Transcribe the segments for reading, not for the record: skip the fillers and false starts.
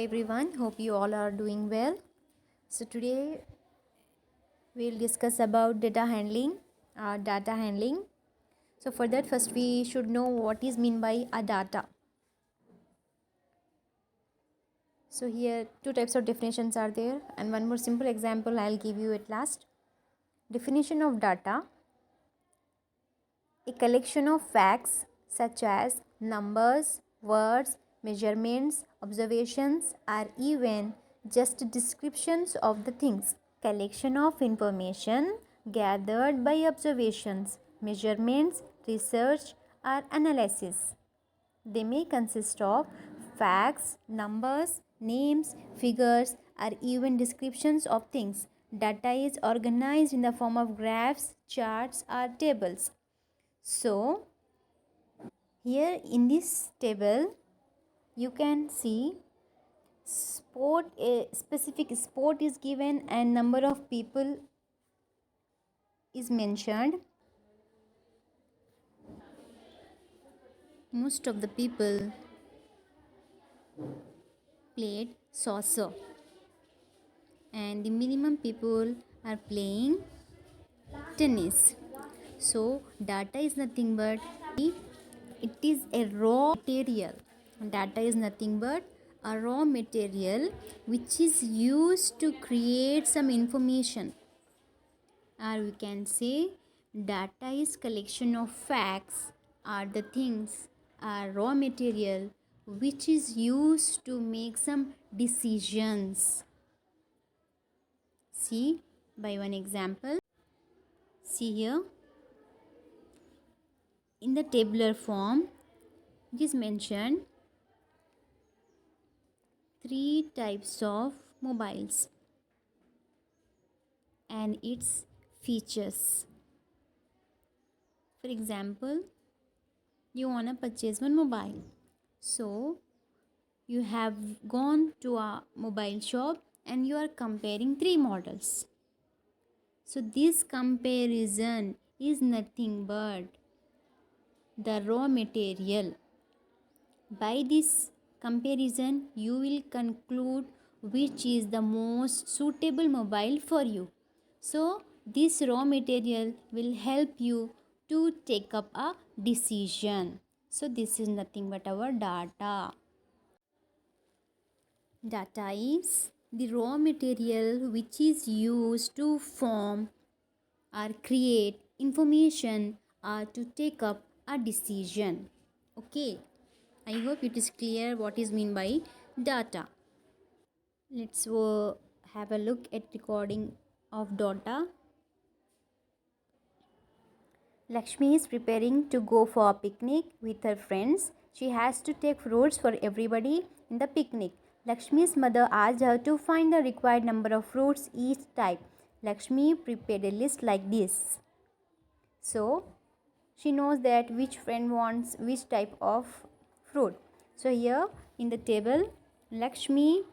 everyone, hope you all are doing well. So today we'll discuss about data handling. So for that, first we should know what is mean by a data. So here two types of definitions are there, and one more simple example I'll give you at last. Definition of data: a collection of facts such as numbers, words, measurements, observations, or even just descriptions of the things. Collection of information gathered by observations, measurements, research, or analysis. They may consist of facts, numbers, names, figures, or even descriptions of things. Data is organized in the form of graphs, charts, or tables. So, here in this table, you can see a specific sport is given and number of people is mentioned. Most of the people played soccer and the minimum people are playing tennis. So data is nothing but it is a raw material. Data is nothing but a raw material which is used to create some information, or we can say data is collection of facts or the things are raw material which is used to make some decisions. See by one example. See here in the tabular form it is mentioned three types of mobiles and its features. For example, you want to purchase one mobile, so you have gone to a mobile shop and you are comparing three models. So this comparison is nothing but the raw material. By this comparison, you will conclude which is the most suitable mobile for you. So this raw material will help you to take up a decision. So this is nothing but our data. Data is the raw material which is used to form or create information or to take up a decision. Okay, I hope it is clear what is mean by data. Let's have a look at recording of data. Lakshmi is preparing to go for a picnic with her friends. She has to take fruits for everybody in the picnic. Lakshmi's mother asked her to find the required number of fruits each type. Lakshmi prepared a list like this. So, she knows that which friend wants which type of fruit. So, here in the table, Lakshmi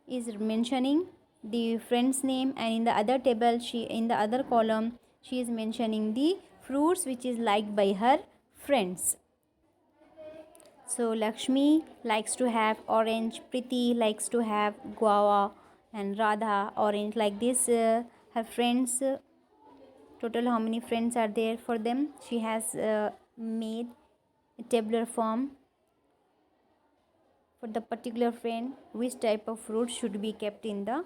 is mentioning the friend's name, and in the other table, in the other column, she is mentioning the fruits which is liked by her friends. So Lakshmi likes to have orange, Priti likes to have guava, and Radha orange. Like this, her friends, total how many friends are there for them? She has made a tabular form for the particular friend which type of fruit should be kept in the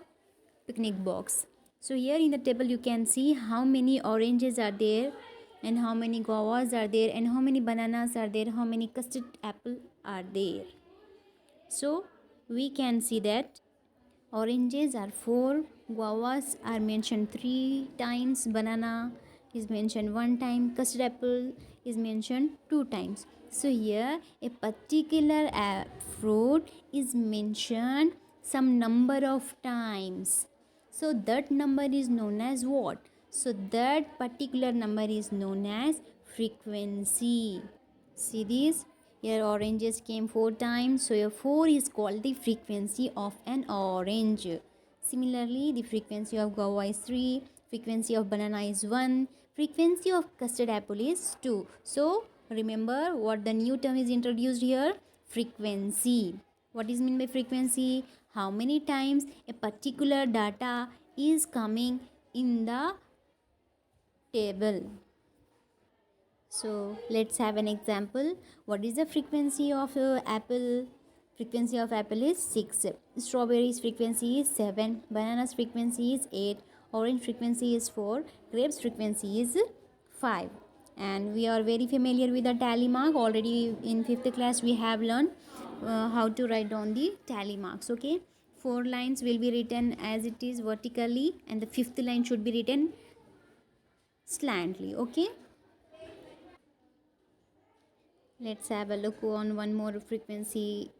picnic box. So here in the table you can see how many oranges are there and how many guavas are there and how many bananas are there, how many custard apple are there. So we can see that oranges are 4, guavas are mentioned 3 times, banana is mentioned 1 time, custard apple is mentioned 2 times. So here a particular fruit is mentioned some number of times. So that number is known as what? So that particular number is known as frequency. See this? Here oranges came 4 times. So here 4 is called the frequency of an orange. Similarly, the frequency of guava is 3. Frequency of banana is 1. Frequency of custard apple is 2. So remember what the new term is introduced here? Frequency. What is mean by frequency? How many times a particular data is coming in the table. So let's have an example. What is the frequency of apple? Frequency of apple is 6. Strawberries frequency is 7. Bananas frequency is 8. Orange frequency is 4. Grapes frequency is 5. And we are very familiar with the tally mark. Already in 5th class we have learned how to write down the tally marks. Okay. 4 lines will be written as it is vertically, and the 5th line should be written slantly. Okay. Let's have a look on one more frequency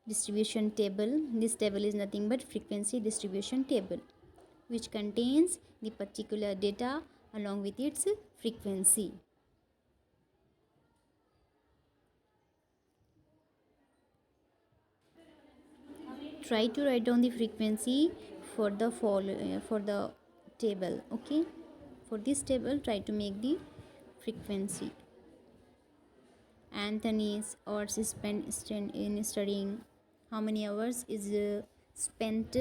distribution table. This table is nothing but frequency distribution table, which contains the particular data along with its frequency. Try to write down the frequency for the table. Okay, for this table try to make the frequency. Anthony's hours is spent in studying. How many hours is spent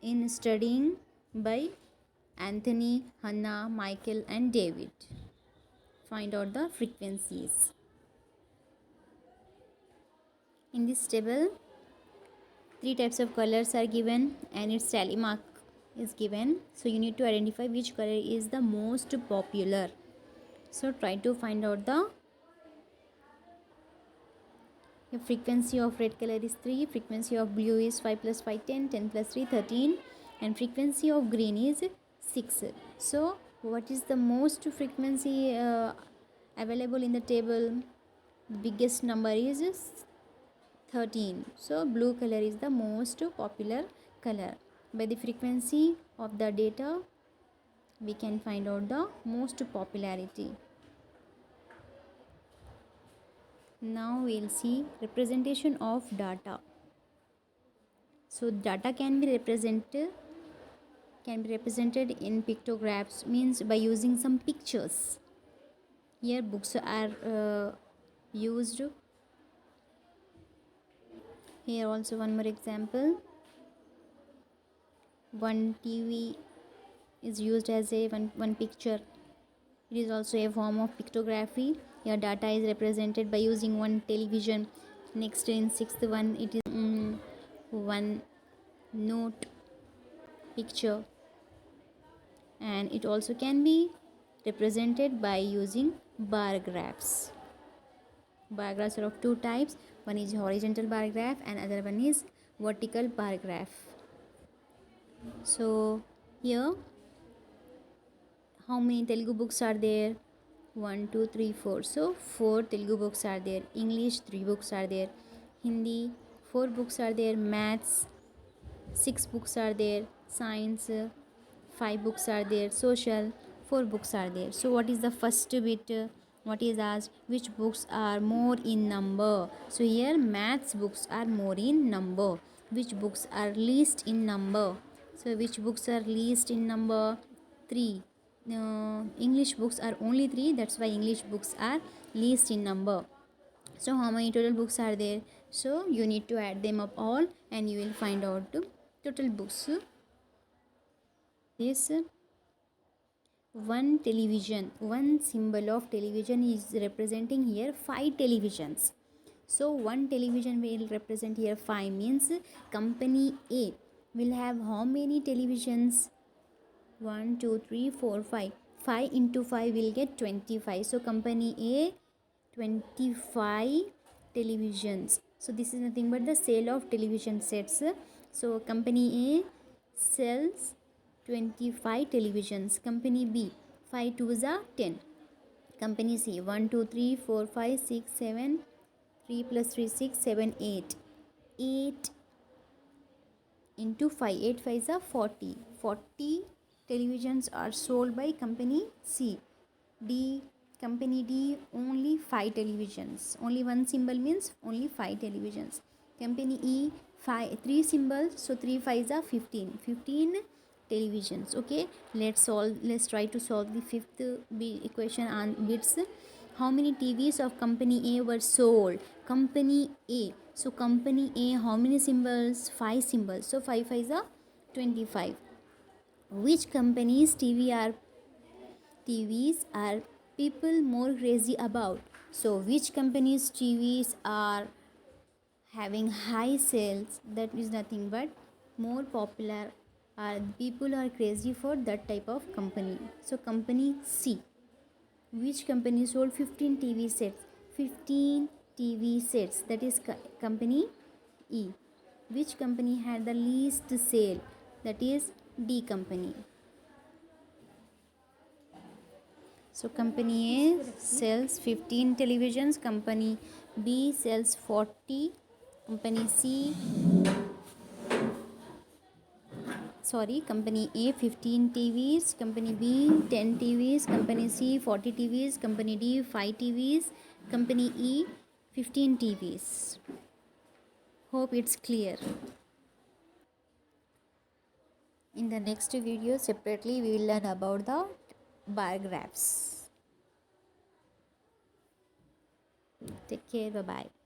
in studying by Anthony, Hannah, Michael, and David? Find out the frequencies. In this table, 3 types of colors are given and its tally mark is given. So you need to identify which color is the most popular. So try to find out the frequency of red color is 3, frequency of blue is 5 plus 5 10, 10 plus 3 13, and frequency of green is 6. So what is the most frequency available in the table? The biggest number is 13. So blue color is the most popular color. By the frequency of the data we can find out the most popularity. Now we'll see representation of data. So data can be represented in pictographs, means by using some pictures. Here books are used. Here also one more example. One TV is used as a one picture. It is also a form of pictography. Your data is represented by using one television. Next, in 6th one, it is one note picture, and it also can be represented by using bar graphs. Bar graphs are of 2 types. One is horizontal bar graph and other one is vertical bar graph. So here, how many Telugu books are there? 1 2 3 4. So 4 Telugu books are there. English 3 books are there. Hindi 4 books are there. Maths 6 books are there. Science 5 books are there. Social 4 books are there. So what is the first bit? What is asked? Which books are more in number? So here maths books are more in number. Which books are least in number? So which books are least in number? 3. English books are only 3, that's why English books are least in number. So how many total books are there? So you need to add them up all and you will find out the total books. This one television, one symbol of television is representing here 5 televisions. So one television will represent here 5, means company A will have how many televisions? 1 2 3 4 5. 5 into 5 will get 25. So company A 25 televisions. So this is nothing but the sale of television sets. So company A sells 25 televisions. Company B 5 2s are 10. Company C 1 2 3 4 5 6 7, 3 plus 3 6 7 8. 8 into 5, 8 5s are 40. 40 televisions are sold by company C. D, company D only 5 televisions. Only one symbol means only 5 televisions. Company E 3 symbols, so 3 5s are 15. 15 televisions. Okay, let's try to solve the 5th equation on bits. How many TVs of company A were sold? Company A So company A, how many symbols? 5 symbols. So 5 5 is 25. Which company's TVs are people more crazy about? So which company's TVs are having high sales? That is nothing but more popular, are people are crazy for that type of company. So company C. Which company sold 15 TV sets? 15 TV sets. That is company E. Which company had the least sale? That is D company. So company A sells 15 televisions, company B sells 40, company C, company A 15 TVs, company B 10 TVs, company C 40 TVs, company D 5 TVs, company E 15 TVs. Hope it's clear. In the next video separately we will learn about the bar graphs. Take care, bye bye.